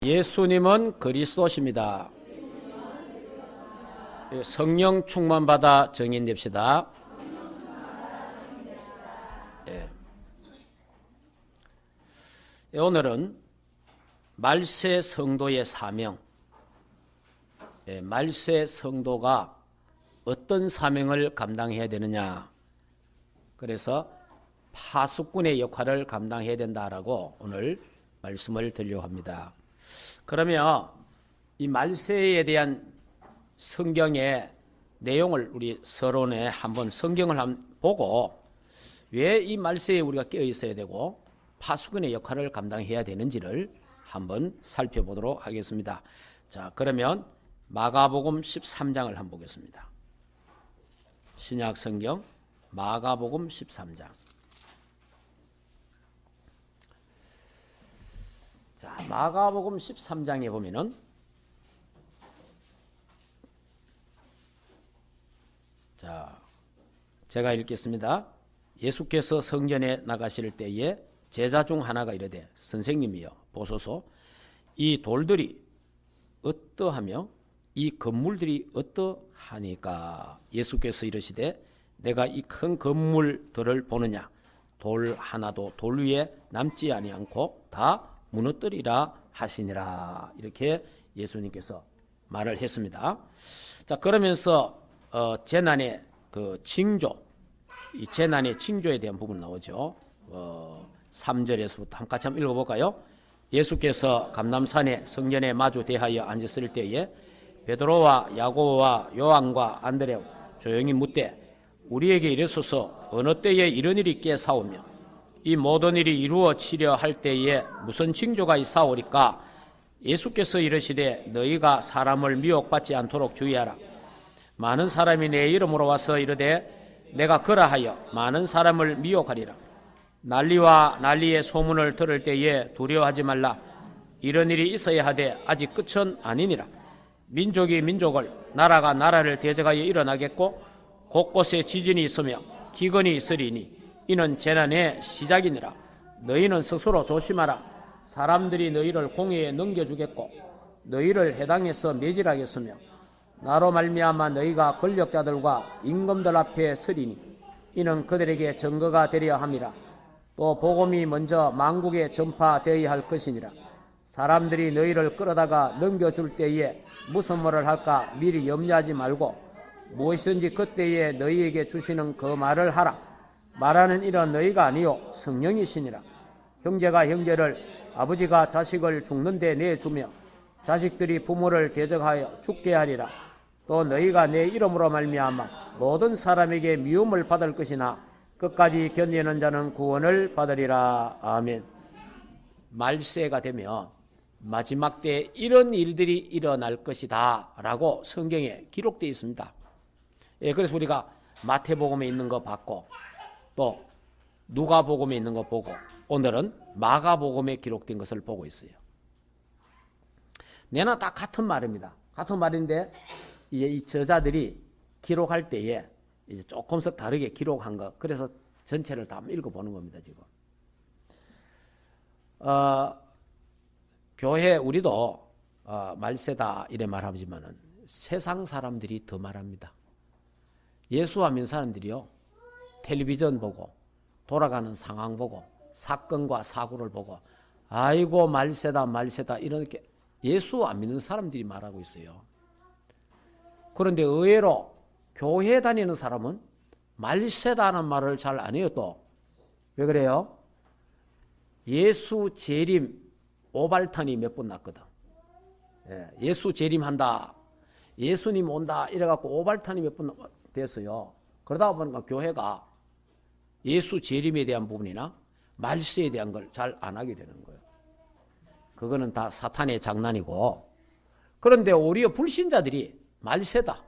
예수님은 그리스도십니다. 성령 충만받아 정인됩시다. 오늘은 말세 성도의 사명, 말세 성도가 어떤 사명을 감당해야 되느냐, 그래서 파수꾼의 역할을 감당해야 된다라고 오늘 말씀을 드리려고 합니다. 그러면 이 말세에 대한 성경의 내용을 우리 서론에 한번 성경을 보고 왜 이 말세에 우리가 깨어 있어야 되고 파수꾼의 역할을 감당해야 되는지를 한번 살펴보도록 하겠습니다. 자, 그러면 마가복음 13장을 한번 보겠습니다. 신약 성경 마가복음 13장. 자, 마가복음 13장에 보면은 자, 제가 읽겠습니다. 예수께서 성전에 나가실 때에 제자 중 하나가 이르되 선생님이여 보소서 이 돌들이 어떠하며 이 건물들이 어떠하니까. 예수께서 이르시되 내가 이 큰 건물들을 보느냐 돌 하나도 돌 위에 남지 아니하고 다 무너뜨리라 하시니라. 이렇게 예수님께서 말을 했습니다. 자, 그러면서 재난의 그 징조, 이 재난의 징조에 대한 부분 나오죠. 3절에서부터 한 같이 한번 읽어볼까요? 예수께서 감람산에 성전에 마주 대하여 앉았을 때에 베드로와 야고보와 요한과 안드레 조용히 묻되 우리에게 이르소서 어느 때에 이런 일이 있겠사오며 이 모든 일이 이루어지려 할 때에 무슨 징조가 있사오리까? 예수께서 이르시되 너희가 사람을 미혹받지 않도록 주의하라. 많은 사람이 내 이름으로 와서 이르되 내가 그러하여 많은 사람을 미혹하리라. 난리와 난리의 소문을 들을 때에 두려워하지 말라. 이런 일이 있어야 하되 아직 끝은 아니니라. 민족이 민족을 나라가 나라를 대적하여 일어나겠고 곳곳에 지진이 있으며 기근이 있으리니 이는 재난의 시작이니라. 너희는 스스로 조심하라. 사람들이 너희를 공회에 넘겨주겠고 너희를 회당에서 매질하겠으며 나로 말미암아 너희가 권력자들과 임금들 앞에 서리니 이는 그들에게 증거가 되려 함이라. 또 복음이 먼저 만국에 전파되어야 할 것이니라. 사람들이 너희를 끌어다가 넘겨줄 때에 무슨 말을 할까 미리 염려하지 말고 무엇이든지 그때에 너희에게 주시는 그 말을 하라. 말하는 일은 너희가 아니요 성령이시니라. 형제가 형제를 아버지가 자식을 죽는데 내주며 자식들이 부모를 대적하여 죽게 하리라. 또 너희가 내 이름으로 말미암아 모든 사람에게 미움을 받을 것이나 끝까지 견디는 자는 구원을 받으리라. 아멘. 말세가 되면 마지막 때 이런 일들이 일어날 것이다 라고 성경에 기록되어 있습니다. 그래서 우리가 마태복음에 있는 거 봤고 또 누가복음에 있는 거 보고 오늘은 마가복음에 기록된 것을 보고 있어요. 내나 다 같은 말입니다. 같은 말인데 이 저자들이 기록할 때에 이제 조금씩 다르게 기록한 거, 그래서 전체를 다 읽어보는 겁니다. 지금 교회 우리도 말세다 이래 말하지만은 세상 사람들이 더 말합니다. 예수 안 믿는 사람들이요 텔레비전 보고 돌아가는 상황 보고 사건과 사고를 보고 아이고 말세다 말세다 이렇게 예수 안 믿는 사람들이 말하고 있어요. 그런데 의외로 교회 다니는 사람은 말세다는 말을 잘 안 해요. 또 왜 그래요? 예수 재림 오발탄이 몇 번 났거든. 예수 재림한다, 예수님 온다 이래갖고 오발탄이 몇 번 됐어요. 그러다 보니까 교회가 예수 재림에 대한 부분이나 말세에 대한 걸 잘 안 하게 되는 거예요. 그거는 다 사탄의 장난이고, 그런데 오히려 불신자들이 말세다,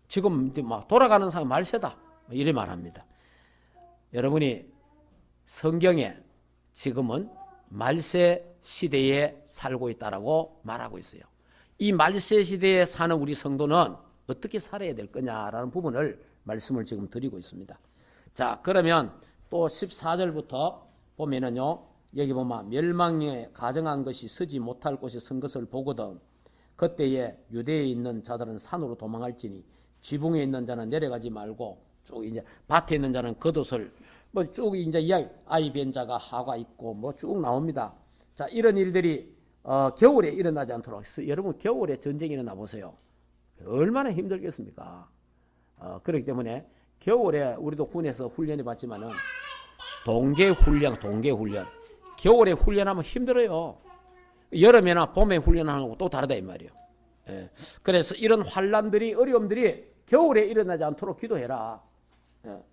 지금 막 돌아가는 사람 말세다 이래 말합니다. 여러분이 성경에 지금은 말세 시대에 살고 있다라고 말하고 있어요. 이 말세 시대에 사는 우리 성도는 어떻게 살아야 될 거냐라는 부분을 말씀을 지금 드리고 있습니다. 자, 그러면 또 14절부터 보면은요, 여기 보면 멸망에 가정한 것이 서지 못할 곳에 선 것을 보거든 그때에 유대에 있는 자들은 산으로 도망할지니 지붕에 있는 자는 내려가지 말고 쭉 이제 밭에 있는 자는 겉옷을 뭐 쭉 이제 이야기 아이 뵌 자가 하가 있고 뭐 쭉 나옵니다. 자, 이런 일들이 겨울에 일어나지 않도록 여러분 겨울에 전쟁이 일어나 보세요. 얼마나 힘들겠습니까? 그렇기 때문에 겨울에 우리도 군에서 훈련해 봤지만은 동계훈련 겨울에 훈련하면 힘들어요. 여름에나 봄에 훈련하는 것도 또 다르다 이 말이에요. 예. 그래서 이런 환난들이 어려움들이 겨울에 일어나지 않도록 기도해라. 예.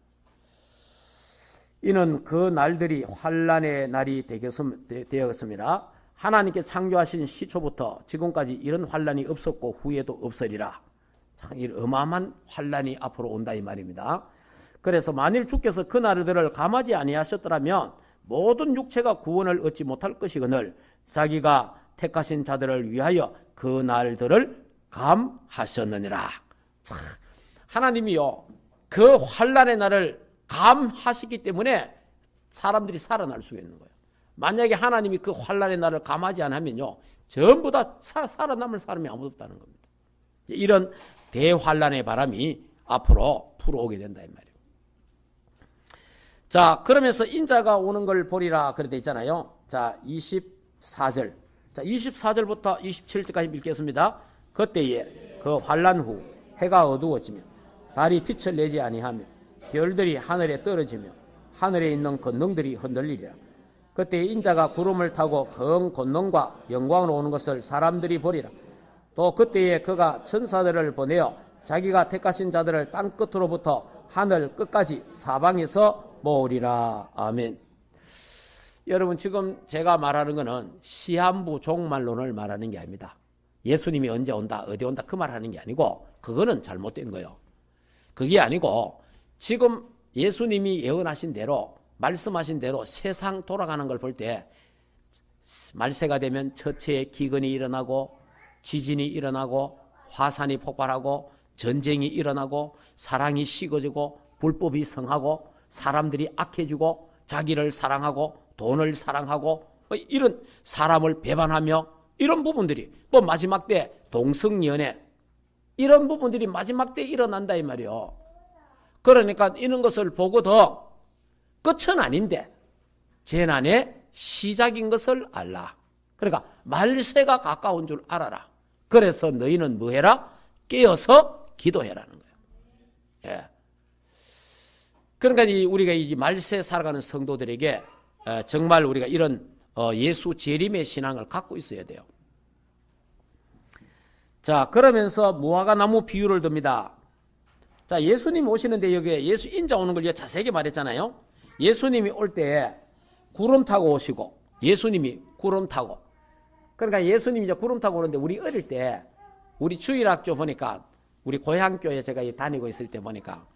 이는 그 날들이 환난의 날이 되었습니다. 하나님께 창조하신 시초부터 지금까지 이런 환난이 없었고 후에도 없으리라. 참 어마어마한 환난이 앞으로 온다 이 말입니다. 그래서 만일 주께서 그 날들을 감하지 아니하셨더라면 모든 육체가 구원을 얻지 못할 것이거늘 자기가 택하신 자들을 위하여 그 날들을 감하셨느니라. 참, 하나님이요 그 환난의 날을 감하시기 때문에 사람들이 살아날 수가 있는 거예요. 만약에 하나님이 그 환난의 날을 감하지 않으면요 전부 다 살아남을 사람이 아무도 없다는 겁니다. 이런 대환난의 바람이 앞으로 불어오게 된다 이 말이에요. 자, 그러면서 인자가 오는 걸 보리라 그래 돼 있잖아요. 자, 24절. 자, 24절부터 27절까지 읽겠습니다. 그때에 그 환난 후 해가 어두워지며 달이 빛을 내지 아니하며 별들이 하늘에 떨어지며 하늘에 있는 권능들이 흔들리리라. 그때 인자가 구름을 타고 큰 권능과 영광으로 오는 것을 사람들이 보리라. 또 그때에 그가 천사들을 보내어 자기가 택하신 자들을 땅 끝으로부터 하늘 끝까지 사방에서 모으리라. 아멘. 여러분 지금 제가 말하는 것은 시한부 종말론을 말하는 게 아닙니다. 예수님이 언제 온다 어디 온다 그 말하는 게 아니고 그거는 잘못된 거예요. 그게 아니고 지금 예수님이 예언하신 대로 말씀하신 대로 세상 돌아가는 걸 볼 때 말세가 되면 처체에 기근이 일어나고 지진이 일어나고 화산이 폭발하고 전쟁이 일어나고 사랑이 식어지고 불법이 성하고 사람들이 악해지고 자기를 사랑하고 돈을 사랑하고 이런 사람을 배반하며 이런 부분들이 또 마지막 때 동성연애 이런 부분들이 마지막 때 일어난다 이 말이요. 그러니까 이런 것을 보고도 끝은 아닌데 재난의 시작인 것을 알라. 그러니까 말세가 가까운 줄 알아라. 그래서 너희는 뭐 해라? 깨어서 기도해라는 거예요. 예. 그러니까 우리가 이 말세 살아가는 성도들에게 정말 우리가 이런 예수 재림의 신앙을 갖고 있어야 돼요. 자, 그러면서 무화과 나무 비유를 듭니다. 자, 예수님 오시는데 여기에 예수 인자 오는 걸 자세하게 말했잖아요. 예수님이 올 때 구름 타고 오시고 예수님이 구름 타고 그러니까 예수님이 이제 구름 타고 오는데 우리 어릴 때 우리 주일학교 보니까 우리 고향교회 제가 다니고 있을 때 보니까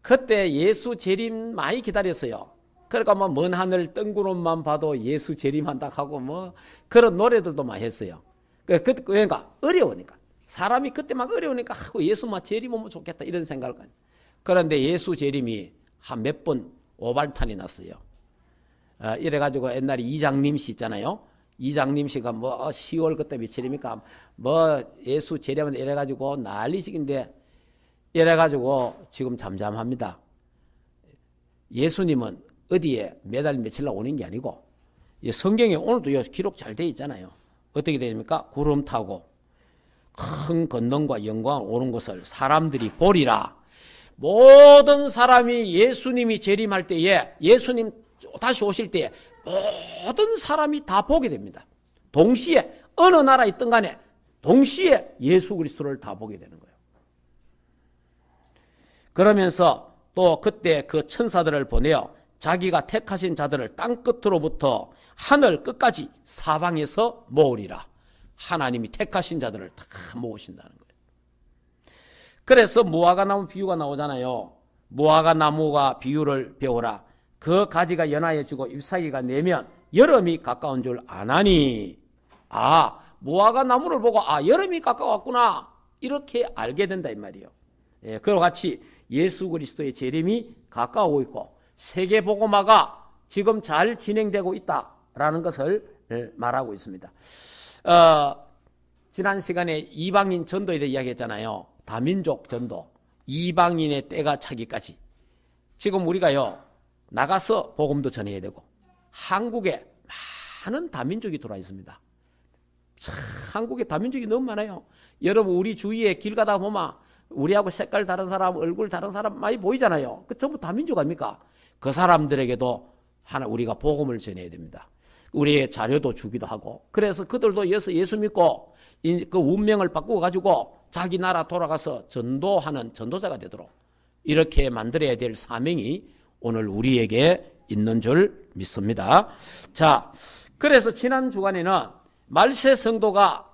그때 예수 재림 많이 기다렸어요. 그러니까 뭐 먼 하늘 뜬구름만 봐도 예수 재림한다 하고 뭐 그런 노래들도 많이 했어요. 그러니까 어려우니까 사람이 그때 막 어려우니까 예수만 재림 오면 좋겠다 이런 생각을 가요. 그런데 예수 재림이 한 몇 번 오발탄이 났어요. 이래가지고 옛날에 이장님 씨 있잖아요. 이장님 씨가 뭐 10월 그때 며칠입니까? 뭐 예수 재림한다 이래가지고 난리식인데 이래가지고 지금 잠잠합니다. 예수님은 어디에 매달 며칠 날 오는 게 아니고 성경에 오늘도 기록 잘 돼 있잖아요. 어떻게 됩니까? 구름 타고 큰 권능과 영광 오는 것을 사람들이 보리라. 모든 사람이 예수님이 재림할 때에 예수님 다시 오실 때에 모든 사람이 다 보게 됩니다. 동시에 어느 나라에 있든 간에 동시에 예수 그리스도를 다 보게 되는 거예요. 그러면서 또 그때 그 천사들을 보내어 자기가 택하신 자들을 땅 끝으로부터 하늘 끝까지 사방에서 모으리라. 하나님이 택하신 자들을 다 모으신다는 거예요. 그래서 무화과 나무 비유가 나오잖아요. 무화과 나무가 비유를 배우라. 그 가지가 연하여지고 잎사귀가 내면 여름이 가까운 줄 아나니. 무화과 나무를 보고 여름이 가까웠구나 이렇게 알게 된다 이 말이에요. 예, 그와 같이 예수 그리스도의 재림이 가까우고 있고 세계복음화가 지금 잘 진행되고 있다. 라는 것을 말하고 있습니다. 지난 시간에 이방인 전도에 대해 이야기했잖아요. 다민족 전도, 이방인의 때가 차기까지. 지금 우리가요, 나가서 복음도 전해야 되고, 한국에 많은 다민족이 돌아 있습니다. 참, 한국에 다민족이 너무 많아요. 여러분, 우리 주위에 길 가다 보면 우리하고 색깔 다른 사람, 얼굴 다른 사람 많이 보이잖아요. 그 전부 다민족 아닙니까? 그 사람들에게도 우리가 복음을 전해야 됩니다. 우리의 자료도 주기도 하고, 그래서 그들도 예수 믿고 그 운명을 바꾸어 가지고 자기 나라 돌아가서 전도하는 전도자가 되도록 이렇게 만들어야 될 사명이 오늘 우리에게 있는 줄 믿습니다. 자, 그래서 지난 주간에는 말세 성도가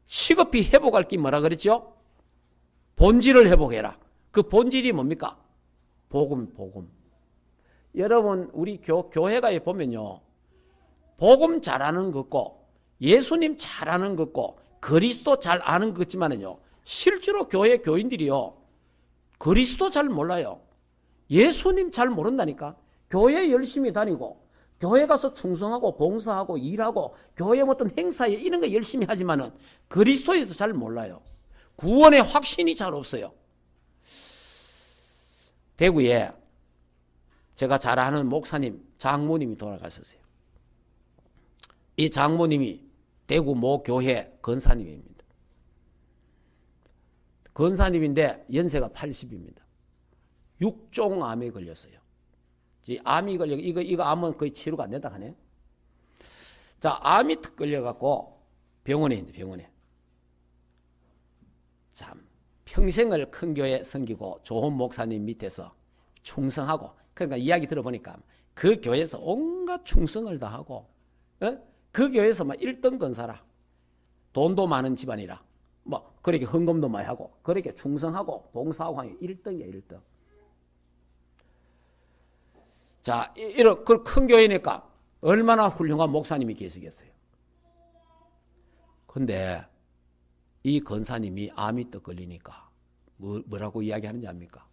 시급히 회복할 게 뭐라 그랬죠? 본질을 회복해라. 그 본질이 뭡니까? 복음. 여러분, 우리 교회가 보면요, 복음 잘하는 것고 예수님 잘하는 것고 그리스도 잘 아는 것지만은요, 실제로 교회 교인들이요, 그리스도 잘 몰라요. 예수님 잘 모른다니까. 교회 열심히 다니고 교회 가서 충성하고 봉사하고 일하고 교회 어떤 행사에 이런 거 열심히 하지만은 그리스도에 대해서 잘 몰라요. 구원의 확신이 잘 없어요. 대구에 제가 잘 아는 목사님, 장모님이 돌아가셨어요. 이 장모님이 대구 모 교회 권사님입니다. 권사님인데 연세가 80입니다. 육종암에 걸렸어요. 암이 걸려, 이거 암은 거의 치료가 안 된다 하네. 자, 암이 탁 걸려갖고 병원에 있는데, 병원에. 참, 평생을 큰 교회 섬기고 좋은 목사님 밑에서 충성하고, 그러니까 이야기 들어보니까 그 교회에서 온갖 충성을 다 하고, 그 교회에서 막 1등 건사라. 돈도 많은 집안이라. 뭐, 그렇게 헌금도 많이 하고, 그렇게 충성하고, 봉사하고 하니 1등이야, 1등. 자, 이런 큰 교회니까 얼마나 훌륭한 목사님이 계시겠어요. 근데 이 권사님이 암이 떡 걸리니까 뭐라고 이야기하는지 압니까?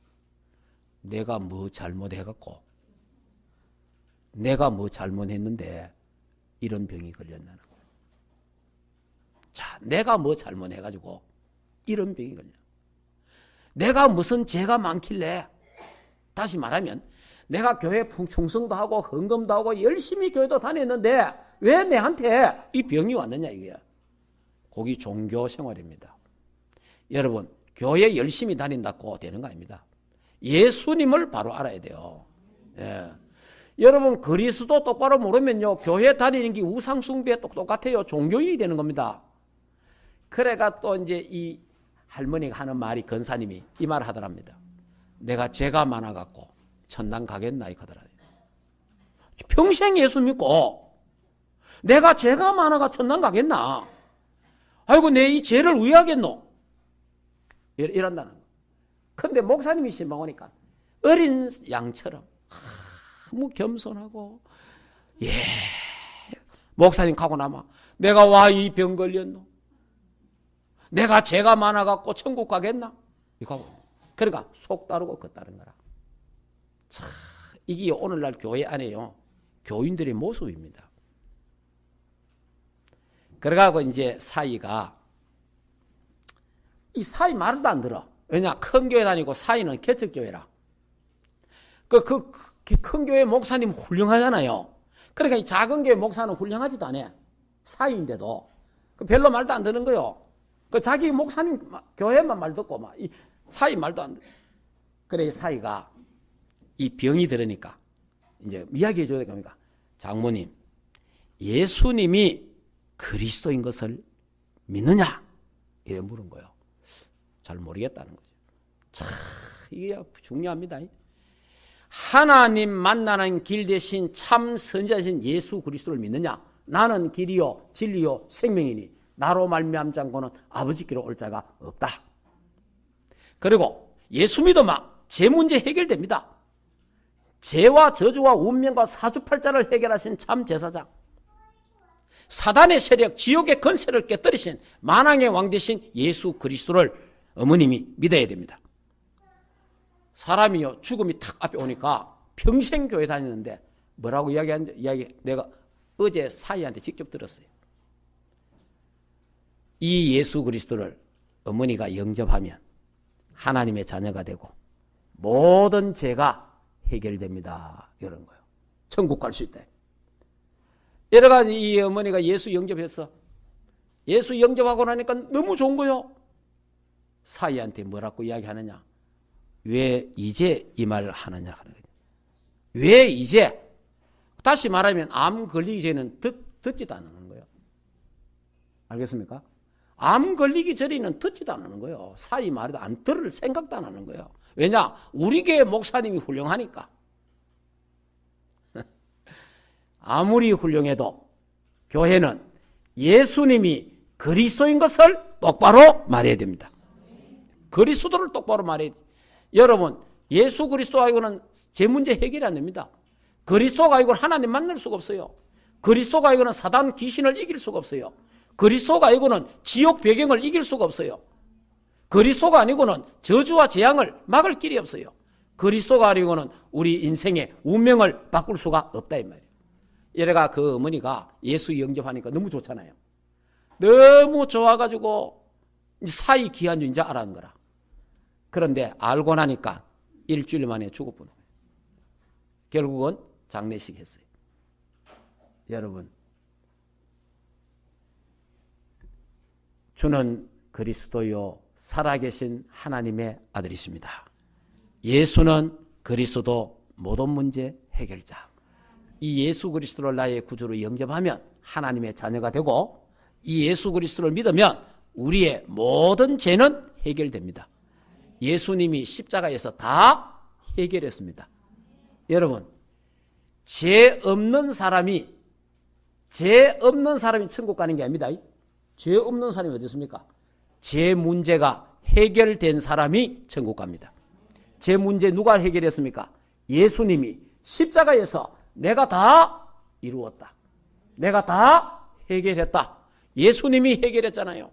내가 뭐 잘못해갖고, 내가 뭐 잘못했는데 이런 병이 걸렸나는 거예요. 자, 내가 뭐 잘못해가지고 이런 병이 걸려. 내가 무슨 죄가 많길래, 다시 말하면 내가 교회 충성도 하고 헌금도 하고 열심히 교회도 다녔는데 왜 내한테 이 병이 왔느냐 이거야. 그게 종교 생활입니다. 여러분, 교회 열심히 다닌다고 되는 거 아닙니다. 예수님을 바로 알아야 돼요. 예. 여러분, 그리스도 똑바로 모르면요, 교회 다니는 게 우상 숭배에 똑같아요. 종교인이 되는 겁니다. 그래가 또 이제 이 할머니가 하는 말이, 권사님이 이 말을 하더랍니다. 내가 죄가 많아갖고 천당 가겠나 이거더라. 평생 예수 믿고 내가 죄가 많아가 천당 가겠나? 아이고, 내 이 죄를 왜 하겠노? 이런다는 거. 근데 목사님이 신방 오니까 어린 양처럼 너무 겸손하고, 예, 목사님 가고 나마 내가 와 이 병 걸렸노? 내가 죄가 많아갖고 천국 가겠나? 이거. 그러니까 속 따르고 겉 따른 거라. 참, 이게 오늘날 교회 안에요, 교인들의 모습입니다. 그래가지고 이제 사이가, 이 사이 말도 안 들어. 왜냐, 큰 교회 다니고 사이는 개척교회라. 큰 교회 목사님 훌륭하잖아요. 그러니까 이 작은 교회 목사는 훌륭하지도 않아. 사이인데도 별로 말도 안 듣는 거요. 자기 목사님 교회만 말 듣고 막 이 사이 말도 안 듣. 그래, 사이가 이 병이 들으니까 이제 이야기해 줘야 될 겁니까? 장모님, 예수님이 그리스도인 것을 믿느냐? 이래 물은 거예요. 잘 모르겠다는 거죠. 참, 이게 중요합니다. 하나님 만나는 길 대신 참 선지자신 예수 그리스도를 믿느냐? 나는 길이요 진리요 생명이니 나로 말미암지 않고는 아버지께로 올 자가 없다. 그리고 예수 믿으면 제 문제 해결됩니다. 죄와 저주와 운명과 사주팔자를 해결하신 참 제사장, 사단의 세력, 지옥의 건세를 깨뜨리신 만왕의 왕 되신 예수 그리스도를 어머님이 믿어야 됩니다. 사람이요, 죽음이 탁 앞에 오니까 평생 교회 다니는데 뭐라고 이야기하는지, 내가 어제 사이한테 직접 들었어요. 이 예수 그리스도를 어머니가 영접하면 하나님의 자녀가 되고 모든 죄가 해결됩니다. 이런 거예요. 천국 갈 수 있다. 여러 가지 이 어머니가 예수 영접했어. 예수 영접하고 나니까 너무 좋은 거요. 사이한테 뭐라고 이야기하느냐? 왜 이제 이 말을 하느냐 하는 거예요. 왜 이제? 다시 말하면 암 걸리기 전에는 듣지도 않는 거예요. 알겠습니까? 암 걸리기 전에는 듣지도 않는 거예요. 사이 말해도 안 들을 생각도 안 하는 거예요. 왜냐? 우리 교회 목사님이 훌륭하니까. 아무리 훌륭해도 교회는 예수님이 그리스도인 것을 똑바로 말해야 됩니다. 그리스도를 똑바로 말해야 돼요. 여러분, 예수 그리스도 아니고는 제 문제 해결이 안 됩니다. 그리스도가 아니고는 하나님 만날 수가 없어요. 그리스도가 아니고는 사단 귀신을 이길 수가 없어요. 그리스도가 아니고는 지옥 배경을 이길 수가 없어요. 그리스도가 아니고는 저주와 재앙을 막을 길이 없어요. 그리스도가 아니고는 우리 인생의 운명을 바꿀 수가 없다 이 말이에요. 얘가 그 어머니가 예수 영접하니까 너무 좋잖아요. 너무 좋아가지고 사이 귀한 줄 이제 알았는 거라. 그런데 알고 나니까 일주일 만에 죽어버린 거예요. 결국은 장례식 했어요. 여러분, 주는 그리스도요 살아계신 하나님의 아들이십니다. 예수는 그리스도 모든 문제 해결자. 이 예수 그리스도를 나의 구주로 영접하면 하나님의 자녀가 되고 이 예수 그리스도를 믿으면 우리의 모든 죄는 해결됩니다. 예수님이 십자가에서 다 해결했습니다. 여러분, 죄 없는 사람이 천국 가는 게 아닙니다. 죄 없는 사람이 어디 있습니까? 죄 문제가 해결된 사람이 천국 갑니다. 죄 문제 누가 해결했습니까? 예수님이 십자가에서 내가 다 이루었다. 내가 다 해결했다. 예수님이 해결했잖아요.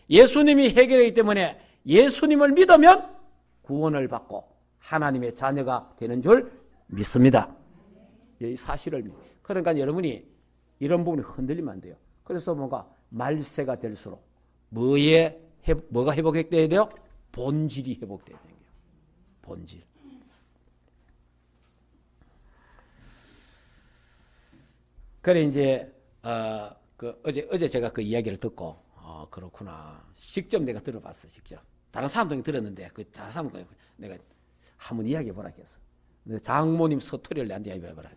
예수님이 해결했기 때문에 예수님을 믿으면 구원을 받고 하나님의 자녀가 되는 줄 믿습니다. 이 사실을 그러니까 여러분이 이런 부분이 흔들리면 안 돼요. 그래서 뭔가 말세가 될수록 뭐가 회복돼야 돼요? 본질이 회복돼야 돼요. 본질. 그래 이제 어제 제가 그 이야기를 듣고 그렇구나. 직접 내가 들어봤어. 직접. 다른 사람도 들었는데 그 다른 사람 내가 한번 이야기해 보라 했어. 장모님 서투리를 내한테 이야기해 보라.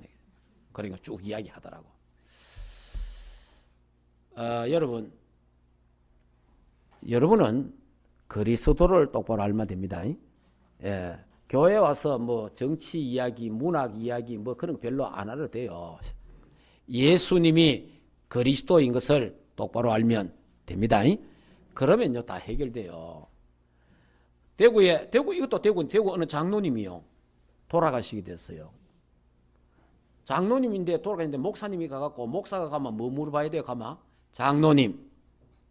그러니까 쭉 이야기하더라고. 여러분은 그리스도를 똑바로 알면 됩니다. 예. 교회 와서 뭐 정치 이야기, 문학 이야기 뭐 그런 거 별로 안 하셔도 돼요. 예수님이 그리스도인 것을 똑바로 알면 됩니다. 그러면요 다 해결돼요. 대구 이것도 대구 어느 장로님이요 돌아가시게 됐어요. 장로님인데 돌아가는데 목사님이 가갖고 목사가 가면 뭐 물어봐야 돼요? 가면 장로님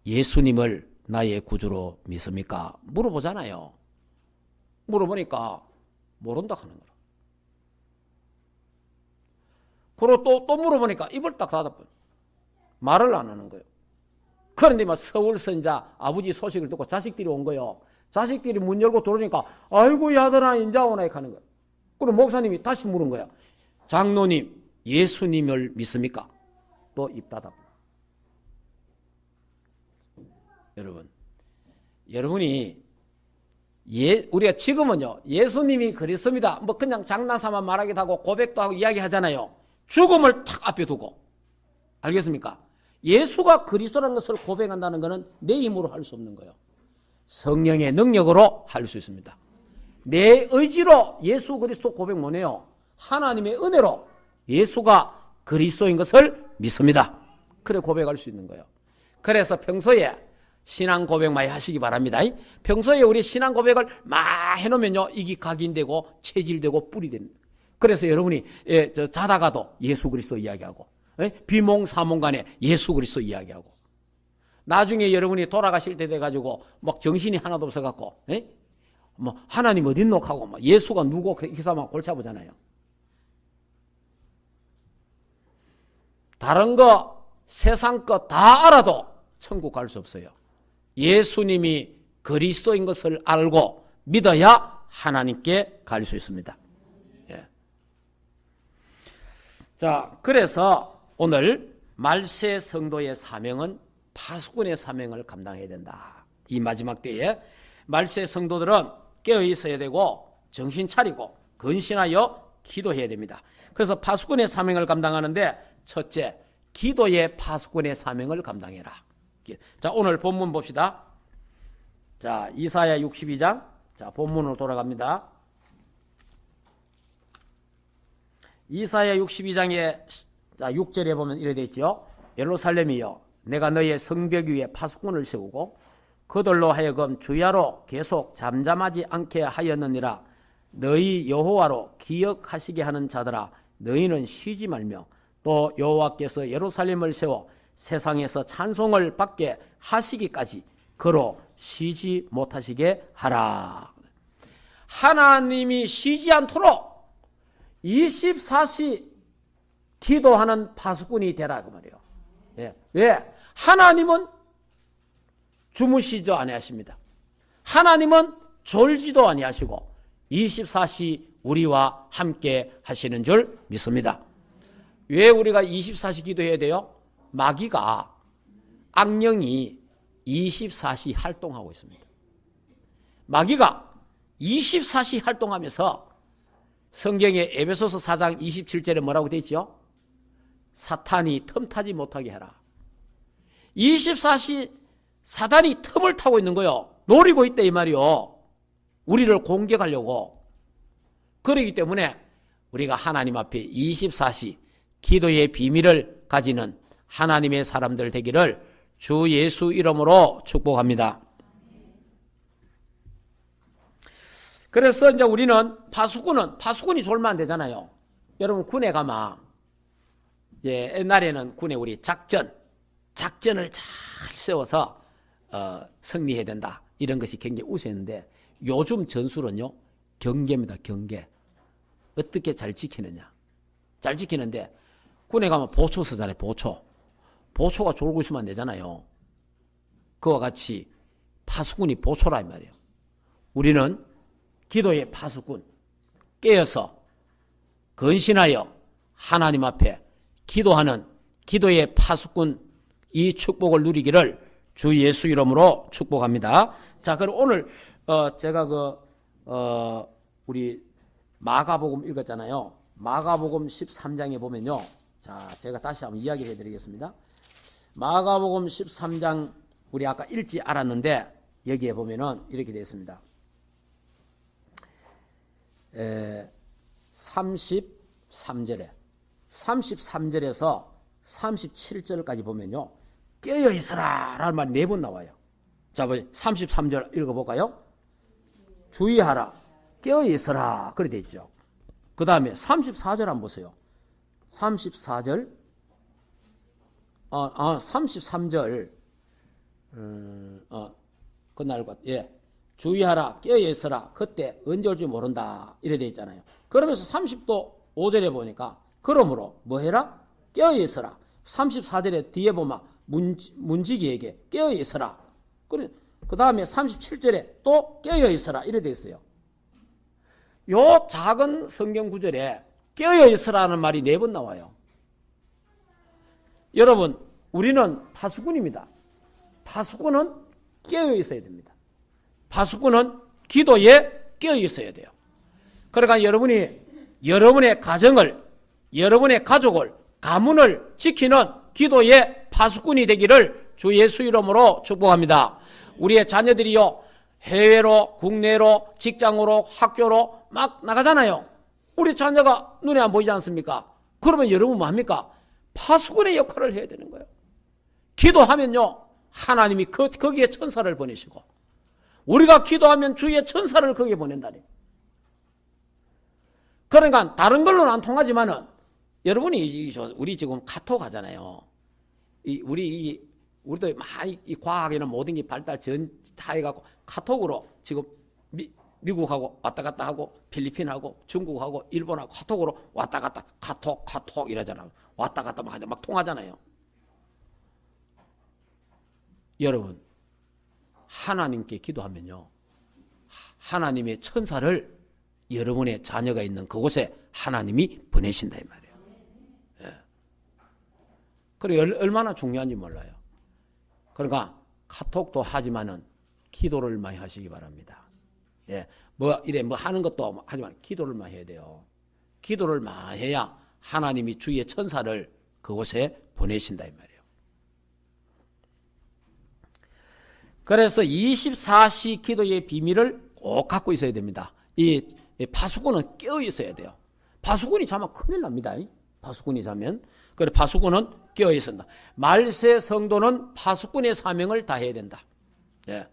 예수님을 나의 구주로 믿습니까? 물어보잖아요. 물어보니까 모른다 하는 거라. 그리고 또 물어보니까 입을 딱 닫아버려. 말을 안 하는 거예요. 그런데 막 서울서 이제 아버지 소식을 듣고 자식들이 온 거예요. 자식들이 문 열고 들어오니까 아이고 야들아 인자 오나 하는 거예요. 그리고 목사님이 다시 물은 거야. 장로님 예수님을 믿습니까? 또 입 닫아버려. 여러분이 우리가 지금은요 예수님이 그리스도입니다. 뭐 그냥 장난삼아 말하기도 하고 고백도 하고 이야기하잖아요. 죽음을 탁 앞에 두고 알겠습니까? 예수가 그리스도라는 것을 고백한다는 것은 내 힘으로 할 수 없는 거예요. 성령의 능력으로 할 수 있습니다. 내 의지로 예수 그리스도 고백 못해요. 하나님의 은혜로 예수가 그리스도인 것을 믿습니다. 그래 고백할 수 있는 거예요. 그래서 평소에 신앙 고백 많이 하시기 바랍니다. 평소에 우리 신앙 고백을 막 해놓으면요 이게 각인되고 체질되고 뿔이 됩니다. 그래서 여러분이 자다가도 예수 그리스도 이야기하고 비몽사몽간에 예수 그리스도 이야기하고 나중에 여러분이 돌아가실 때 돼가지고 막 정신이 하나도 없어갖고 뭐 하나님 어딨노 하고 막 예수가 누구 기사만 골치 아프잖아요. 다른 거 세상 거 다 알아도 천국 갈 수 없어요. 예수님이 그리스도인 것을 알고 믿어야 하나님께 갈 수 있습니다. 예. 자, 그래서 오늘 말세 성도의 사명은 파수꾼의 사명을 감당해야 된다. 이 마지막 때에 말세 성도들은 깨어 있어야 되고 정신 차리고 근신하여 기도해야 됩니다. 그래서 파수꾼의 사명을 감당하는데 첫째, 기도의 파수꾼의 사명을 감당해라. 자, 오늘 본문 봅시다. 자, 이사야 62장. 자, 본문으로 돌아갑니다. 이사야 62장의 6절에 보면 이래 되어 있죠. 예루살렘이여, 내가 너의 성벽 위에 파수꾼을 세우고 그들로 하여금 주야로 계속 잠잠하지 않게 하였느니라. 너희 여호와로 기억하시게 하는 자들아, 너희는 쉬지 말며 또 여호와께서 예루살렘을 세워 세상에서 찬송을 받게 하시기까지 그로 쉬지 못하시게 하라. 하나님이 쉬지 않도록 24시 기도하는 파수꾼이 되라 그 말이에요. 예. 왜? 하나님은 주무시지도 아니하십니다. 하나님은 졸지도 아니하시고 24시 우리와 함께 하시는 줄 믿습니다. 왜 우리가 24시 기도해야 돼요? 마귀가, 악령이 24시 활동하고 있습니다. 마귀가 24시 활동하면서 성경에 에베소서 4장 27절에 뭐라고 되어 있죠? 사탄이 틈타지 못하게 해라. 24시 사단이 틈을 타고 있는 거요. 노리고 있다 이 말이요. 우리를 공격하려고. 그렇기 때문에 우리가 하나님 앞에 24시 기도의 비밀을 가지는 하나님의 사람들 되기를 주 예수 이름으로 축복합니다. 그래서 이제 우리는 파수꾼이 졸면 안 되잖아요. 여러분 군에 가면 옛날에는 군에 우리 작전을 잘 세워서 승리해야 된다. 이런 것이 굉장히 우세했는데 요즘 전술은요, 경계입니다. 경계. 어떻게 잘 지키느냐. 잘 지키는데 군에 가면 보초 쓰잖아요. 보초가 졸고 있으면 안 되잖아요. 그와 같이 파수꾼이 보초라 이 말이에요. 우리는 기도의 파수꾼, 깨어서 근신하여 하나님 앞에 기도하는 기도의 파수꾼, 이 축복을 누리기를 주 예수 이름으로 축복합니다. 자, 그럼 오늘 제가 우리 마가복음 읽었잖아요. 마가복음 13장에 보면요. 자, 제가 다시 한번 이야기를 해드리겠습니다. 마가복음 13장 우리 아까 읽지 않았는데 여기에 보면은 이렇게 되어 있습니다. 33절에서 37절까지 보면요. 깨어 있으라 라는 말이 4번 나와요. 자, 33절 읽어볼까요? 주의하라. 깨어 있으라. 그렇게 되어 있죠. 그 다음에 34절 한번 보세요. 34절 33절 그날 주의하라. 깨어 있으라. 그때 언제 올지 모른다. 이래 되어 있잖아요. 그러면서 30도 5절에 보니까 그러므로 뭐 해라? 깨어 있으라. 34절에 뒤에 보면 문지기에게 깨어 있으라. 그 다음에 37절에 또 깨어 있으라. 이래 되어 있어요. 요 작은 성경 구절에 깨어 있으라는 말이 4번 나와요. 여러분, 우리는 파수꾼입니다. 파수꾼은 깨어 있어야 됩니다. 파수꾼은 기도에 깨어 있어야 돼요. 그러니까 여러분이 여러분의 가정을, 여러분의 가족을, 가문을 지키는 기도의 파수꾼이 되기를 주 예수 이름으로 축복합니다. 우리의 자녀들이요, 해외로, 국내로, 직장으로, 학교로 막 나가잖아요. 우리 자녀가 눈에 안 보이지 않습니까? 그러면 여러분 뭐합니까? 파수꾼의 역할을 해야 되는 거예요. 기도하면요, 하나님이 거기에 천사를 보내시고, 우리가 기도하면 주의 천사를 거기에 보낸다니. 그러니까 다른 걸로는 안 통하지만은 여러분이 우리 지금 카톡 하잖아요. 우리도 많이 이 과학이나 모든 게 발달 다 해갖고 카톡으로 지금 미국하고 왔다 갔다 하고 필리핀하고 중국하고 일본하고 카톡으로 왔다 갔다 카톡 이러잖아요. 왔다 갔다 막 통하잖아요. 여러분, 하나님께 기도하면요, 하나님의 천사를 여러분의 자녀가 있는 그곳에 하나님이 보내신다 이 말이에요. 예. 그리고 얼마나 중요한지 몰라요. 그러니까 카톡도 하지만은 기도를 많이 하시기 바랍니다. 예. 뭐 하는 것도 하지만 기도를 많이 해야 돼요. 기도를 많이 해야 하나님이 주의 천사를 그곳에 보내신다 이 말이에요. 그래서 24시 기도의 비밀을 꼭 갖고 있어야 됩니다. 이 파수꾼은 깨어 있어야 돼요. 파수꾼이 자면 큰일 납니다. 파수꾼이 자면. 그래 파수꾼은 깨어 있습니다. 말세 성도는 파수꾼의 사명을 다해야 된다. 예.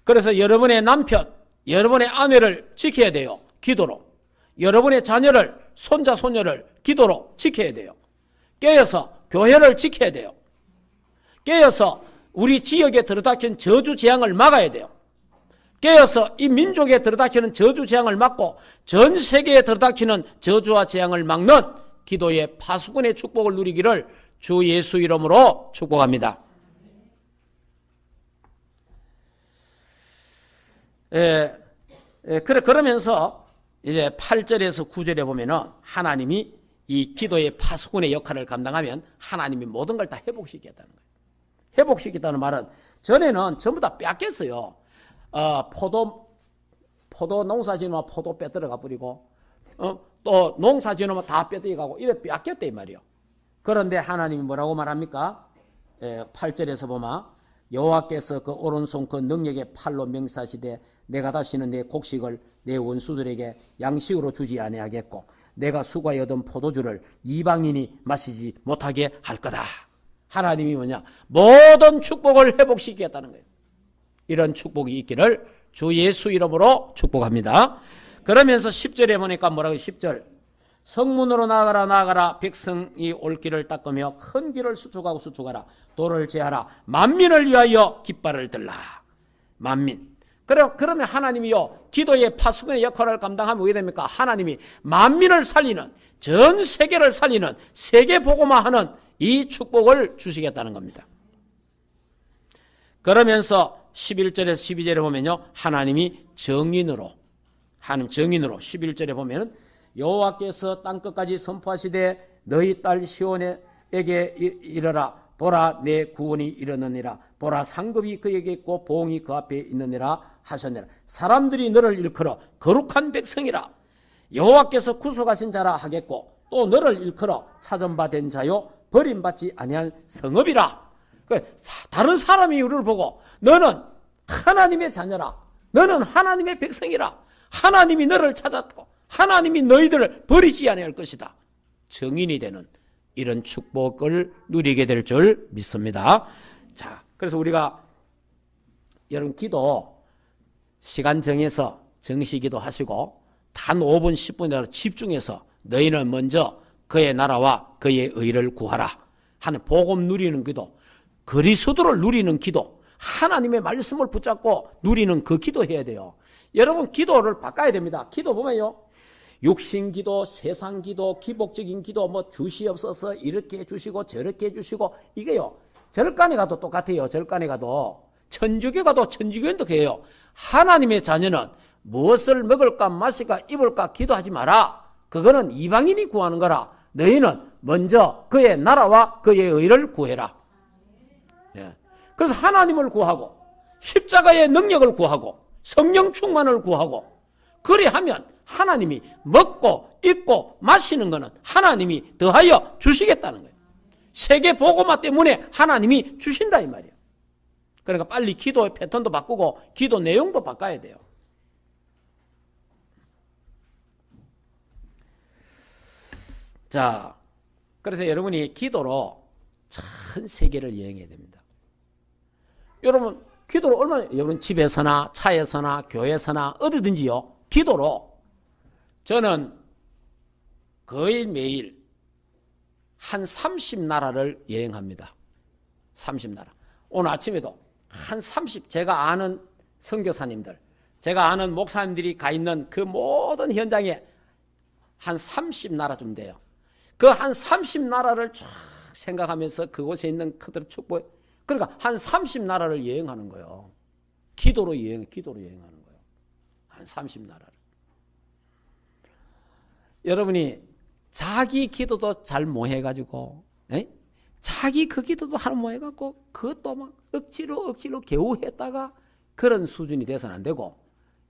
그래서 여러분의 남편, 여러분의 아내를 지켜야 돼요. 기도로. 여러분의 자녀를, 손자, 손녀를 기도로 지켜야 돼요. 깨어서 교회를 지켜야 돼요. 깨어서 우리 지역에 들어닥친 저주 재앙을 막아야 돼요. 깨어서 이 민족에 들어닥치는 저주 재앙을 막고 전 세계에 들어닥치는 저주와 재앙을 막는 기도의 파수꾼의 축복을 누리기를 주 예수 이름으로 축복합니다. 그러면서 이제 8절에서 9절에 보면은 하나님이 이 기도의 파수꾼의 역할을 감당하면 하나님이 모든 걸 다 회복시키겠다는 거예요. 회복시키겠다는 말은 전에는 전부 다 뺏겼어요. 포도 농사 지으면 포도 빼들어가 버리고, 또 농사 지으면 다 빼들어가고, 이래 뺏겼대 이 말이요. 그런데 하나님이 뭐라고 말합니까? 8절에서 보면 여호와께서 그 오른손 그 능력의 팔로 명사시되 내가 다시는 내 곡식을 내 원수들에게 양식으로 주지 아니하겠고 내가 수고하여 얻은 포도주를 이방인이 마시지 못하게 할 거다. 하나님이 뭐냐? 모든 축복을 회복시키겠다는 거예요. 이런 축복이 있기를 주 예수 이름으로 축복합니다. 그러면서 10절에 보니까 뭐라고 10절 성문으로 나아가라 백성이 올 길을 닦으며 큰 길을 수축하라 돌을 제하라 만민을 위하여 깃발을 들라. 만민. 그러면 하나님이요 기도의 파수꾼의 역할을 감당하면 어떻게 됩니까? 하나님이 만민을 살리는 전 세계를 살리는 세계 복음화하는 이 축복을 주시겠다는 겁니다. 그러면서 11절에서 12절에 보면요 하나님이 정인으로 11절에 보면 여호와께서 땅끝까지 선포하시되 너희 딸 시온에게 이르라 보라 내 구원이 이르느니라 보라 상급이 그에게 있고 보응이 그 앞에 있느니라 하셨느니라. 사람들이 너를 일컬어 거룩한 백성이라 여호와께서 구속하신 자라 하겠고 또 너를 일컬어 찾은바된 자요 버림받지 아니한 성읍이라. 다른 사람이 우리를 보고 너는 하나님의 자녀라 너는 하나님의 백성이라 하나님이 너를 찾았고 하나님이 너희들을 버리지 아니할 것이다. 정인이 되는 이런 축복을 누리게 될 줄 믿습니다. 자, 그래서 우리가 여러분 기도 시간 정해서 정시기도 하시고 단 5분 10분이라도 집중해서 너희는 먼저 그의 나라와 그의 의를 구하라 하는 복음 누리는 기도, 그리스도를 누리는 기도, 하나님의 말씀을 붙잡고 누리는 그 기도해야 돼요. 여러분 기도를 바꿔야 됩니다. 기도 보면요 육신 기도, 세상 기도, 기복적인 기도, 뭐 주시옵소서 이렇게 해주시고 저렇게 해주시고 이게요 절간에 가도 똑같아요. 절간에 가도 천주교 가도 천주교인도 해요. 하나님의 자녀는 무엇을 먹을까 마실까 입을까 기도하지 마라. 그거는 이방인이 구하는 거라. 너희는 먼저 그의 나라와 그의 의를 구해라. 예. 그래서 하나님을 구하고 십자가의 능력을 구하고 성령 충만을 구하고 그리하면 하나님이 먹고 입고 마시는 것은 하나님이 더하여 주시겠다는 거예요. 세계 복음화 때문에 하나님이 주신다 이 말이에요. 그러니까 빨리 기도의 패턴도 바꾸고 기도 내용도 바꿔야 돼요. 자, 그래서 여러분이 기도로 전 세계를 여행해야 됩니다. 여러분 기도로 얼마나 여러분 집에서나 차에서나 교회에서나 어디든지요 기도로 저는 거의 매일 한 30나라를 여행합니다. 30나라. 오늘 아침에도 한 30, 제가 아는 선교사님들, 제가 아는 목사님들이 가 있는 그 모든 현장에 한 30나라쯤 돼요. 그 한 30나라를 쫙 생각하면서 그곳에 있는 그들을 축복해. 그러니까 한 30나라를 여행하는 거예요. 기도로 여행하는 거예요. 한 30나라를. 여러분이 자기 기도도 잘 못해가지고, 자기 그 기도도 잘 못해갖고, 그것도 막 억지로 겨우 했다가 그런 수준이 돼서는 안 되고,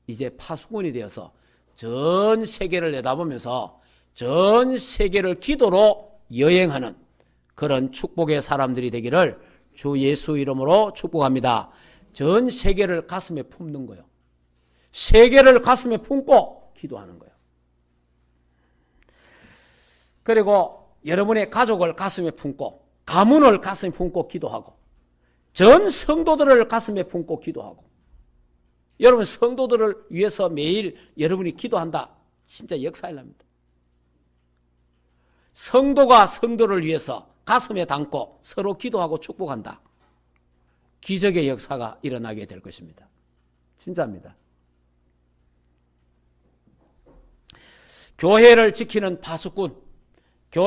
이제 파수꾼이 되어서 전 세계를 내다보면서 전 세계를 기도로 여행하는 그런 축복의 사람들이 되기를 주 예수 이름으로 축복합니다. 전 세계를 가슴에 품는 거예요. 세계를 가슴에 품고 기도하는 거예요. 그리고 여러분의 가족을 가슴에 품고 가문을 가슴에 품고 기도하고 전 성도들을 가슴에 품고 기도하고 여러분 성도들을 위해서 매일 여러분이 기도한다. 진짜 역사일납니다. 성도가 성도를 위해서 가슴에 담고 서로 기도하고 축복한다. 기적의 역사가 일어나게 될 것입니다. 진짜입니다. 교회를 지키는 파수꾼,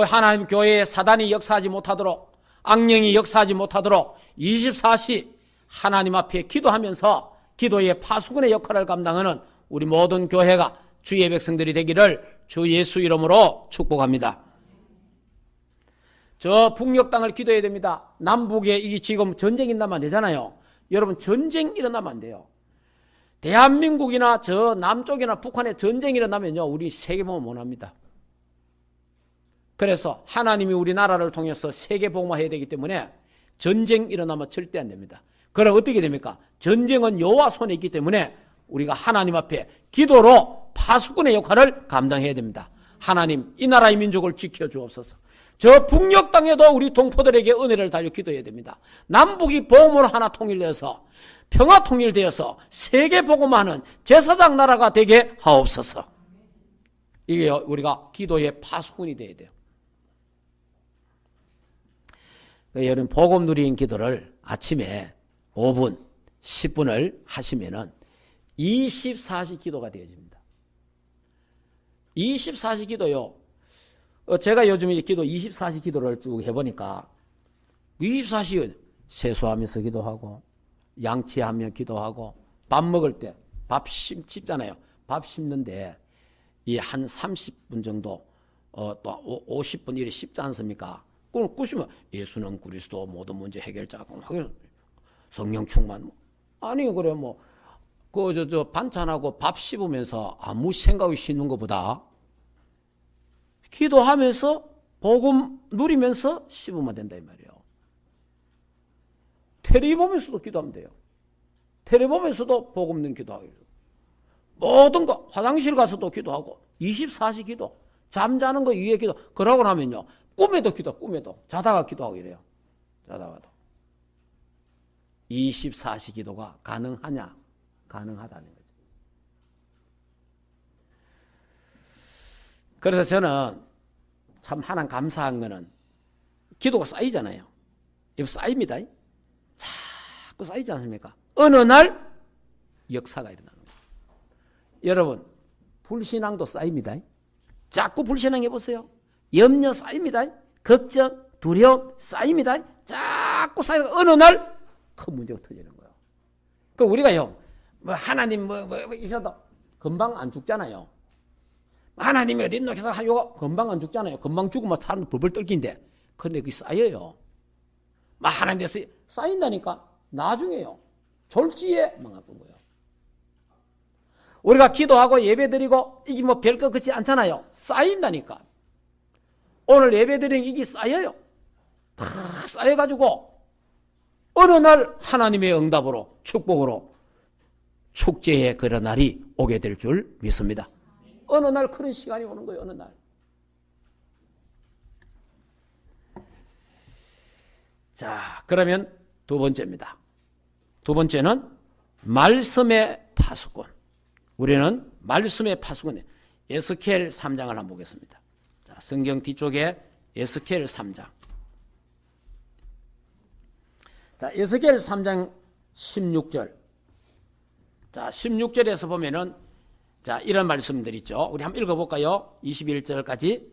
하나님 교회에 사단이 역사하지 못하도록, 악령이 역사하지 못하도록 24시 하나님 앞에 기도하면서 기도의 파수꾼의 역할을 감당하는 우리 모든 교회가 주의 백성들이 되기를 주 예수 이름으로 축복합니다. 저 북녘 땅을 기도해야 됩니다. 남북에 이게 지금 전쟁이 일어나면 안 되잖아요. 여러분 전쟁 일어나면 안 돼요. 대한민국이나 저 남쪽이나 북한에 전쟁이 일어나면요. 우리 세계복음 못 합니다. 그래서 하나님이 우리나라를 통해서 세계복음화해야 되기 때문에 전쟁 일어나면 절대 안 됩니다. 그럼 어떻게 됩니까? 전쟁은 여호와 손에 있기 때문에 우리가 하나님 앞에 기도로 파수꾼의 역할을 감당해야 됩니다. 하나님 이 나라의 민족을 지켜주옵소서. 저 북녘 땅에도 우리 동포들에게 은혜를 달려 기도해야 됩니다. 남북이 복음으로 하나 통일되어서 평화 통일되어서 세계 복음하는 제사장 나라가 되게 하옵소서. 이게 우리가 기도의 파수꾼이 되어야 돼요. 여러분 복음 누리는 기도를 아침에 5분, 10분을 하시면은 24시 기도가 되어집니다. 24시 기도요. 제가 요즘 기도 24시 기도를 쭉 해보니까 24시 세수하면서 기도하고 양치하며 기도하고 밥 먹을 때 밥 씹잖아요. 밥 씹는데 이 한 30분 정도 또 50분 이렇게 씹지 않습니까? 그걸 꾸시면 예수는 그리스도 모든 문제 해결자 성령 충만 아니 그래 뭐 그 반찬하고 밥 씹으면서 아무 생각 없이 씹는 것보다 기도하면서 복음 누리면서 씹으면 된다 이 말이에요. 텔레비 보면서도 기도하면 돼요. 텔레비 보면서도 복음 듣는 기도하고 모든 거 화장실 가서도 기도하고 24시 기도 잠자는 거 위에 기도 그러고 나면요 꿈에도 기도 꿈에도 자다가 기도하고 이래요. 자다가도 24시 기도가 가능하냐? 가능하다는 거죠. 그래서 저는 참 하나님 감사한 거는 기도가 쌓이잖아요. 이거 쌓입니다. 자꾸 쌓이지 않습니까? 어느 날 역사가 일어나는 거예요. 여러분 불신앙도 쌓입니다. 자꾸 불신앙 해보세요. 염려 쌓입니다. 걱정, 두려움 쌓입니다. 자꾸 쌓이고 어느 날 큰 문제가 터지는 거예요. 그 우리가요, 뭐 하나님 있어도 금방 안 죽잖아요. 하나님이 어디 있노 해서 요거 금방 안 죽잖아요. 금방 죽으면 사람 벌벌 떨긴데, 근데 그게 쌓여요. 하나님 돼서 쌓인다니까 나중에요. 졸지에 망하는 거예요. 우리가 기도하고 예배드리고 이게 뭐 별거 그렇지 않잖아요. 쌓인다니까. 오늘 예배드리는 이게 쌓여요. 다 쌓여가지고 어느 날 하나님의 응답으로 축복으로 축제의 그런 날이 오게 될 줄 믿습니다. 어느 날 그런 시간이 오는 거예요. 어느 날. 자, 그러면 두 번째입니다. 두 번째는 말씀의 파수꾼. 우리는 말씀의 파수꾼 에스겔 3장을 한번 보겠습니다. 자, 성경 뒤쪽에 에스겔 3장. 자, 에스겔 3장 16절. 자, 16절에서 보면은 자, 이런 말씀들 있죠. 우리 한번 읽어볼까요? 21절까지.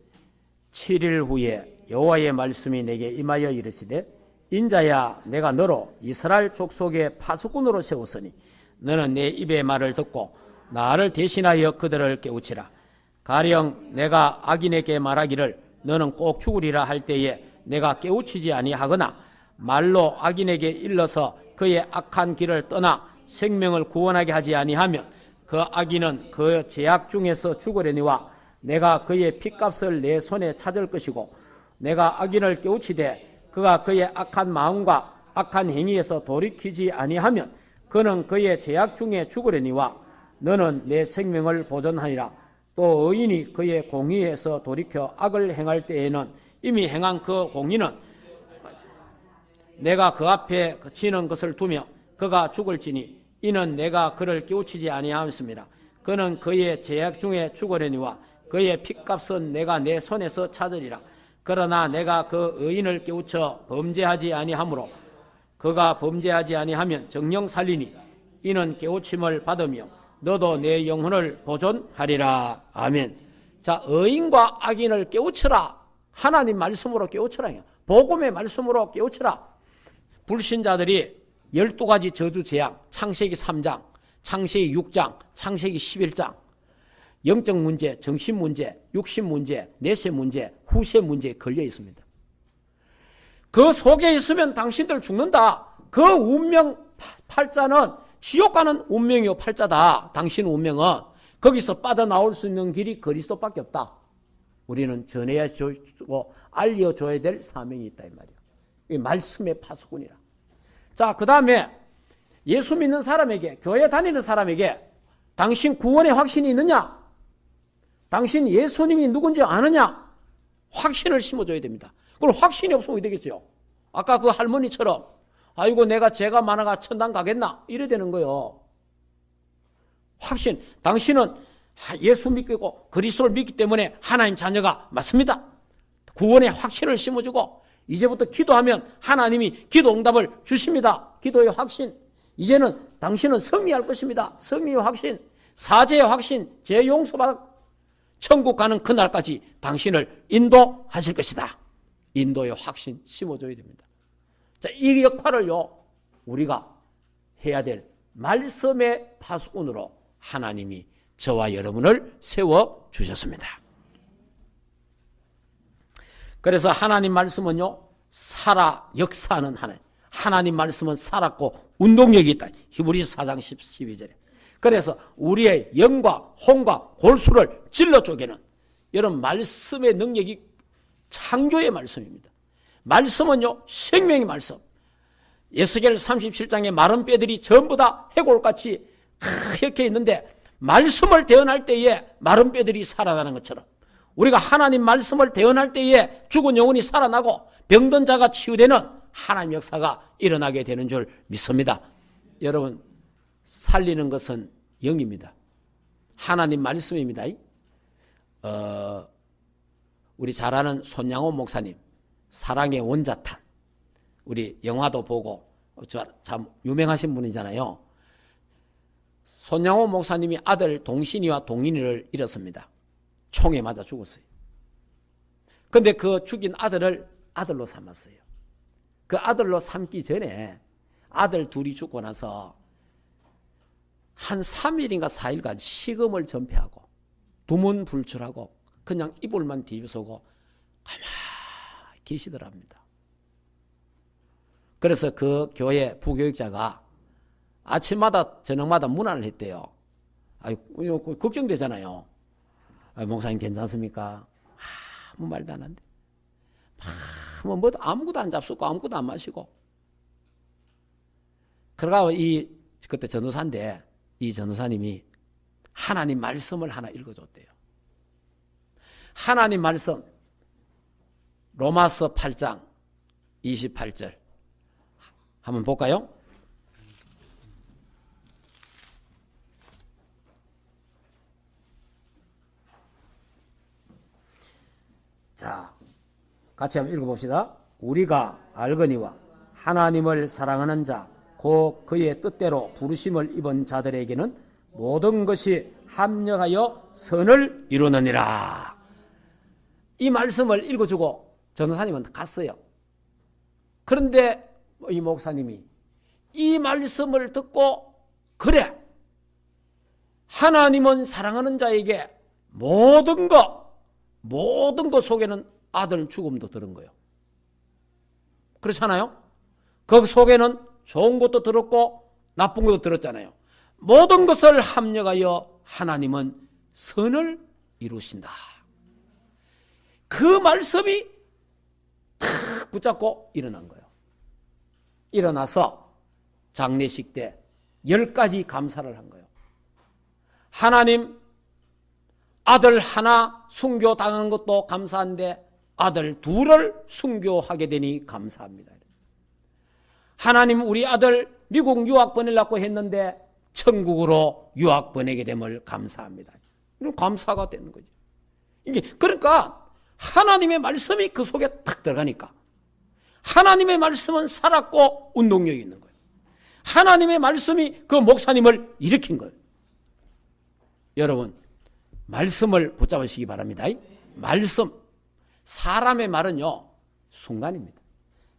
7일 후에 여호와의 말씀이 내게 임하여 이르시되 인자야 내가 너로 이스라엘 족속의 파수꾼으로 세웠으니 너는 내 입의 말을 듣고 나를 대신하여 그들을 깨우치라. 가령 내가 악인에게 말하기를 너는 꼭 죽으리라 할 때에 내가 깨우치지 아니하거나 말로 악인에게 일러서 그의 악한 길을 떠나 생명을 구원하게 하지 아니하면 그 악인은 그 죄악 중에서 죽으려니와 내가 그의 핏값을 내 손에 찾을 것이고 내가 악인을 깨우치되 그가 그의 악한 마음과 악한 행위에서 돌이키지 아니하면 그는 그의 죄악 중에 죽으려니와 너는 내 생명을 보존하리라. 또 의인이 그의 공의에서 돌이켜 악을 행할 때에는 이미 행한 그 공의는 내가 그 앞에 치는 것을 두며 그가 죽을지니 이는 내가 그를 깨우치지 아니하였습니다. 그는 그의 죄악 중에 죽으려니와 그의 핏값은 내가 내 손에서 찾으리라. 그러나 내가 그 의인을 깨우쳐 범죄하지 아니하므로 그가 범죄하지 아니하면 정령 살리니 이는 깨우침을 받으며 너도 내 영혼을 보존하리라. 아멘. 자, 의인과 악인을 깨우쳐라. 하나님 말씀으로 깨우쳐라. 복음의 말씀으로 깨우쳐라. 불신자들이 12가지 저주 재앙, 창세기 3장, 창세기 6장, 창세기 11장, 영적 문제, 정신 문제, 육신 문제, 내세 문제, 후세 문제에 걸려 있습니다. 그 속에 있으면 당신들 죽는다. 그 운명 팔자는 지옥 가는 운명이요 팔자다. 당신 운명은 거기서 빠져나올 수 있는 길이 그리스도밖에 없다. 우리는 전해야 주고 알려줘야 될 사명이 있다 이 말이야. 이 말씀의 파수꾼이라. 자, 그 다음에 예수 믿는 사람에게, 교회 다니는 사람에게 당신 구원의 확신이 있느냐? 당신 예수님이 누군지 아느냐? 확신을 심어줘야 됩니다. 그럼 확신이 없으면 어떻게 되겠어요? 아까 그 할머니처럼 아이고 내가 죄가 많아가 천당 가겠나? 이래 되는 거예요. 확신. 당신은 예수 믿고 있고 그리스도를 믿기 때문에 하나님 자녀가 맞습니다. 구원의 확신을 심어주고 이제부터 기도하면 하나님이 기도 응답을 주십니다. 기도의 확신. 이제는 당신은 승리할 것입니다. 승리의 확신. 사죄의 확신. 죄 용서받아 천국 가는 그날까지 당신을 인도하실 것이다. 인도의 확신 심어줘야 됩니다. 자, 이 역할을요 우리가 해야 될 말씀의 파수꾼으로 하나님이 저와 여러분을 세워주셨습니다. 그래서 하나님 말씀은요 살아 역사하는 하나님. 하나님 말씀은 살았고 운동력이 있다. 히브리서 4장 12절에. 그래서 우리의 영과 혼과 골수를 찔러 쪼개는 이런 말씀의 능력이 창조의 말씀입니다. 말씀은요 생명의 말씀. 에스겔 37장의 마른 뼈들이 전부 다 해골같이 하얗게 있는데 말씀을 대언할 때에 마른 뼈들이 살아나는 것처럼 우리가 하나님 말씀을 대언할 때에 죽은 영혼이 살아나고 병든 자가 치유되는 하나님 역사가 일어나게 되는 줄 믿습니다. 여러분 살리는 것은 영입니다. 하나님 말씀입니다. 우리 잘 아는 손양호 목사님 사랑의 원자탄 우리 영화도 보고 참 유명하신 분이잖아요. 손양호 목사님이 아들 동신이와 동인이를 잃었습니다. 총에 맞아 죽었어요. 그런데 그 죽인 아들을 아들로 삼았어요. 그 아들로 삼기 전에 아들 둘이 죽고 나서 한 3일인가 4일간 식음을 전폐하고 두문불출하고 그냥 이불만 뒤집어서고 가만히 계시더랍니다. 그래서 그 교회 부교육자가 아침마다 저녁마다 문안을 했대요. 아이고 걱정되잖아요. 목사님 괜찮습니까? 아무 말도 안 한대. 아무것도 안 잡수고 아무것도 안 마시고. 그러가 그때 전도사인데 이 전도사님이 하나님 말씀을 하나 읽어줬대요. 하나님 말씀 로마서 8장 28절 한번 볼까요? 자, 같이 한번 읽어봅시다. 우리가 알거니와 하나님을 사랑하는 자, 곧 그의 뜻대로 부르심을 입은 자들에게는 모든 것이 합력하여 선을 이루느니라. 이 말씀을 읽어주고 전도사님은 갔어요. 그런데 이 목사님이 이 말씀을 듣고, 그래, 하나님은 사랑하는 자에게 모든 것 속에는 아들 죽음도 들은 거예요. 그렇잖아요? 그 속에는 좋은 것도 들었고 나쁜 것도 들었잖아요. 모든 것을 합력하여 하나님은 선을 이루신다. 그 말씀이 탁 붙잡고 일어난 거예요. 일어나서 장례식 때 10가지 감사를 한 거예요. 하나님, 아들 하나 순교당한 것도 감사한데 아들 둘을 순교하게 되니 감사합니다. 하나님, 우리 아들 미국 유학 보내려고 했는데 천국으로 유학 보내게 됨을 감사합니다. 이런 감사가 되는 거죠. 이게 그러니까 하나님의 말씀이 그 속에 탁 들어가니까, 하나님의 말씀은 살았고 운동력이 있는 거예요. 하나님의 말씀이 그 목사님을 일으킨 거예요. 여러분, 말씀을 붙잡으시기 바랍니다. 말씀, 사람의 말은요 순간입니다.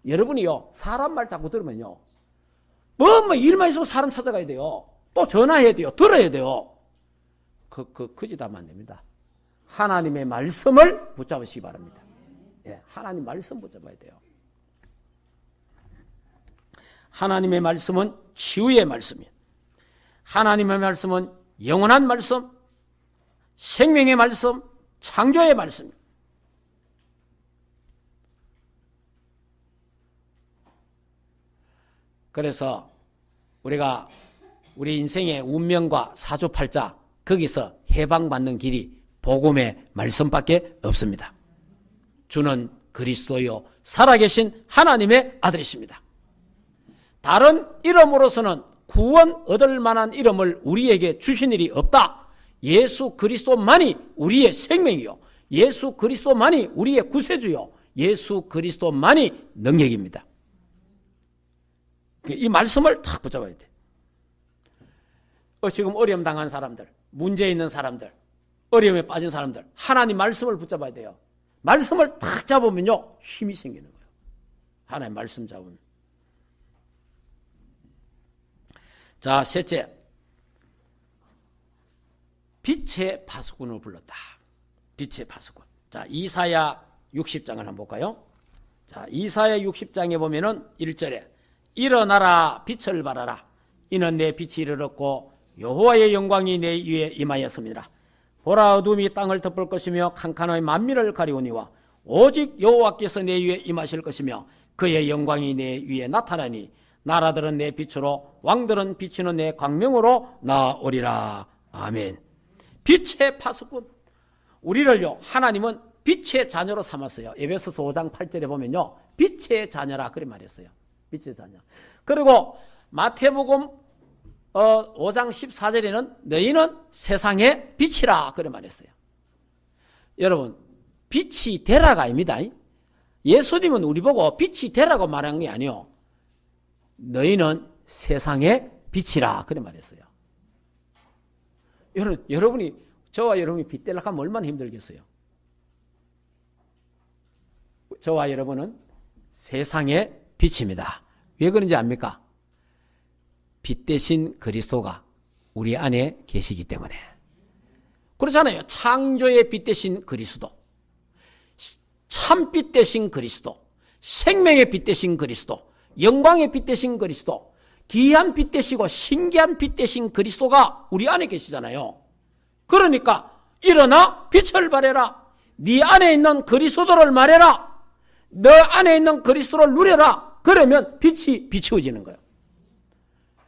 여러분이요 사람 말 자꾸 들으면요 뭐 일만 있으면 사람 찾아가야 돼요. 또 전화해야 돼요. 들어야 돼요. 그 짓 하면 안 됩니다. 하나님의 말씀을 붙잡으시기 바랍니다. 예, 하나님 말씀 붙잡아야 돼요. 하나님의 말씀은 치유의 말씀이에요. 하나님의 말씀은 영원한 말씀, 생명의 말씀, 창조의 말씀. 그래서 우리가 우리 인생의 운명과 사주팔자, 거기서 해방받는 길이 복음의 말씀밖에 없습니다. 주는 그리스도요 살아계신 하나님의 아들이십니다. 다른 이름으로서는 구원 얻을 만한 이름을 우리에게 주신 일이 없다. 예수 그리스도만이 우리의 생명이요, 예수 그리스도만이 우리의 구세주요, 예수 그리스도만이 능력입니다. 이 말씀을 탁 붙잡아야 돼. 지금 어려움 당한 사람들, 문제 있는 사람들, 어려움에 빠진 사람들, 하나님 말씀을 붙잡아야 돼요. 말씀을 탁 잡으면요 힘이 생기는 거예요. 하나님 말씀 잡으면. 자, 셋째, 빛의 파수꾼을 불렀다. 빛의 파수꾼. 자, 이사야 60장을 한번 볼까요? 자, 이사야 60장에 보면은 1절에 일어나라, 빛을 발하라. 이는 내 빛이 이르렀고 여호와의 영광이 내 위에 임하였습니다. 보라, 어둠이 땅을 덮을 것이며 캄캄함이 만민을 가리우니와 오직 여호와께서 내 위에 임하실 것이며 그의 영광이 내 위에 나타나니 나라들은 내 빛으로, 왕들은 비치는 내 광명으로 나오리라. 아멘. 빛의 파수꾼. 우리를요 하나님은 빛의 자녀로 삼았어요. 에베소서 5장 8절에 보면요 빛의 자녀라 그래 말했어요. 빛의 자녀. 그리고 마태복음 5장 14절에는 너희는 세상의 빛이라 그래 말했어요. 여러분, 빛이 되라가 아닙니다. 예수님은 우리 보고 빛이 되라고 말한 게 아니요, 너희는 세상의 빛이라 그래 말했어요. 여러분이, 저와 여러분이 빛 되려고 하면 얼마나 힘들겠어요. 저와 여러분은 세상의 빛입니다. 왜 그런지 압니까? 빛 대신 그리스도가 우리 안에 계시기 때문에. 그렇잖아요. 창조의 빛 대신 그리스도, 참빛 대신 그리스도, 생명의 빛 대신 그리스도, 영광의 빛 대신 그리스도, 귀한 빛 대시고 신기한 빛 대신 그리스도가 우리 안에 계시잖아요. 그러니까 일어나 빛을 발해라. 네 안에 있는 그리스도를 말해라. 너 안에 있는 그리스도를 누려라. 그러면 빛이 비추어지는 거예요.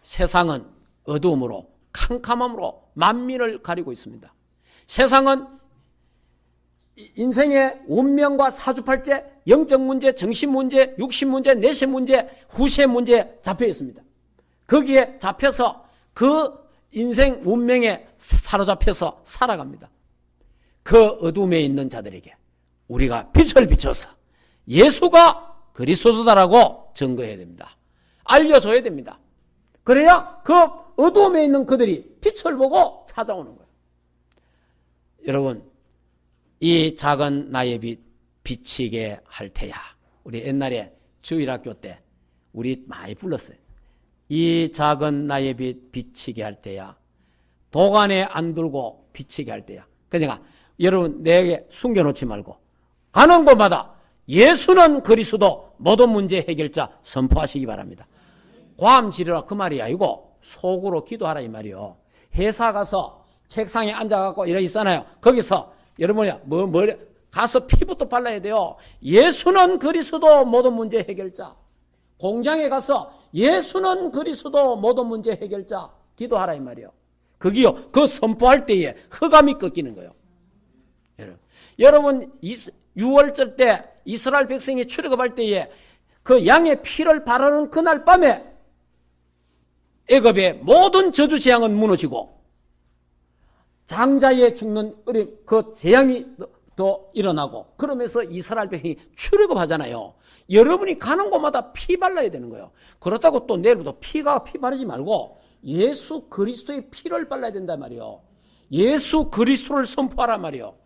세상은 어두움으로, 캄캄함으로 만민을 가리고 있습니다. 세상은 인생의 운명과 사주팔제, 영적 문제, 정신 문제, 육신 문제, 내세 문제, 후세 문제에 잡혀 있습니다. 거기에 잡혀서 그 인생 운명에 사로잡혀서 살아갑니다. 그 어둠에 있는 자들에게 우리가 빛을 비춰서 예수가 그리스도다라고 증거해야 됩니다. 알려줘야 됩니다. 그래야 그 어둠에 있는 그들이 빛을 보고 찾아오는 거예요. 여러분, 이 작은 나의 빛 비치게 할 테야. 우리 옛날에 주일학교 때 우리 많이 불렀어요. 이 작은 나의 빛 비치게 할 때야. 도간에 안 들고 비치게 할 때야. 그러니까 여러분 내게 숨겨놓지 말고 가는 곳마다 예수는 그리스도 모든 문제 해결자 선포하시기 바랍니다. 고함 지르라 그 말이 아니고 속으로 기도하라 이 말이요. 회사 가서 책상에 앉아갖고 이러 있잖아요. 거기서 여러분이 가서 피부터 발라야 돼요. 예수는 그리스도 모든 문제 해결자. 공장에 가서 예수는 그리스도 모든 문제 해결자 기도하라 이 말이요. 그기요. 그 선포할 때에 흑암이 꺾이는 거예요. 여러분 6월절 때 이스라엘 백성이 출애굽할 때에 그 양의 피를 바르는 그날 밤에 애굽의 모든 저주 재앙은 무너지고 장자에 죽는 그 재앙이 또 일어나고 그러면서 이스라엘 백성이 출애굽하잖아요. 여러분이 가는 곳마다 피 발라야 되는 거예요. 그렇다고 또 내일부터 피 바르지 말고 예수 그리스도의 피를 발라야 된단 말이에요. 예수 그리스도를 선포하란 말이에요.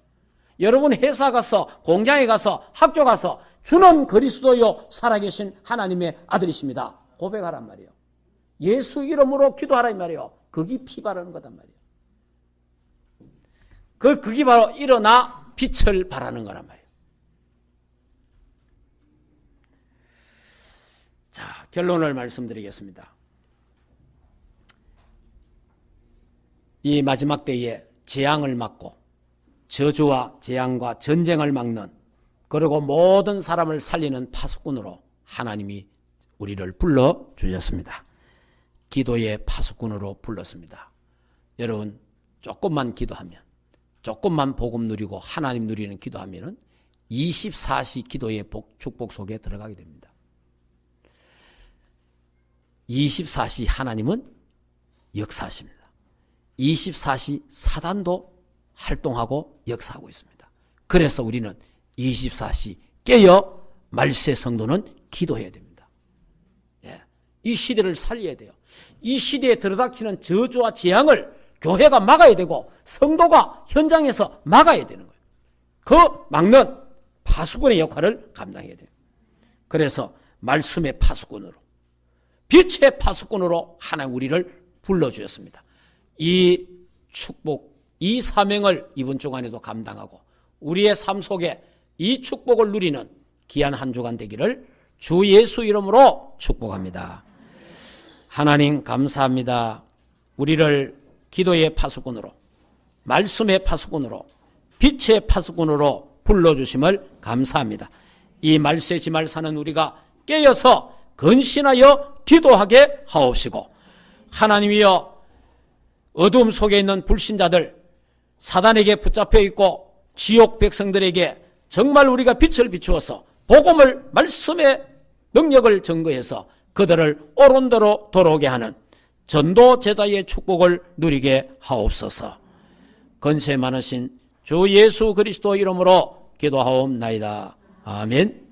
여러분 회사 가서 공장에 가서 학교 가서 주는 그리스도요 살아계신 하나님의 아들이십니다. 고백하란 말이에요. 예수 이름으로 기도하란 말이에요. 그게 피 바르는 거단 말이에요. 그게 바로 일어나 빛을 발하는 거란 말이에요. 자, 결론을 말씀드리겠습니다. 이 마지막 때에 재앙을 막고 저주와 재앙과 전쟁을 막는 그리고 모든 사람을 살리는 파수꾼으로 하나님이 우리를 불러주셨습니다. 기도의 파수꾼으로 불렀습니다. 여러분 조금만 기도하면 조금만 복음 누리고 하나님 누리는 기도하면 24시 기도의 축복 속에 들어가게 됩니다. 24시 하나님은 역사하십니다. 24시 사단도 활동하고 역사하고 있습니다. 그래서 우리는 24시 깨어 말세 성도는 기도해야 됩니다. 예. 이 시대를 살려야 돼요. 이 시대에 들어닥치는 저주와 재앙을 교회가 막아야 되고 성도가 현장에서 막아야 되는 거예요. 그 막는 파수꾼의 역할을 감당해야 돼요. 그래서 말씀의 파수꾼으로 빛의 파수꾼으로 하나님 우리를 불러주셨습니다. 이 축복, 이 사명을 이번 주간에도 감당하고 우리의 삶 속에 이 축복을 누리는 귀한 한 주간 되기를 주 예수 이름으로 축복합니다. 하나님 감사합니다. 우리를 기도의 파수꾼으로, 말씀의 파수꾼으로, 빛의 파수꾼으로 불러주심을 감사합니다. 이 말세 지말 사는 우리가 깨어서 근신하여 기도하게 하옵시고 하나님이여 어두움 속에 있는 불신자들 사단에게 붙잡혀 있고 지옥 백성들에게 정말 우리가 빛을 비추어서 복음을 말씀의 능력을 증거해서 그들을 옳은 대로 돌아오게 하는 전도 제자의 축복을 누리게 하옵소서. 건세 많으신 주 예수 그리스도 이름으로 기도하옵나이다. 아멘.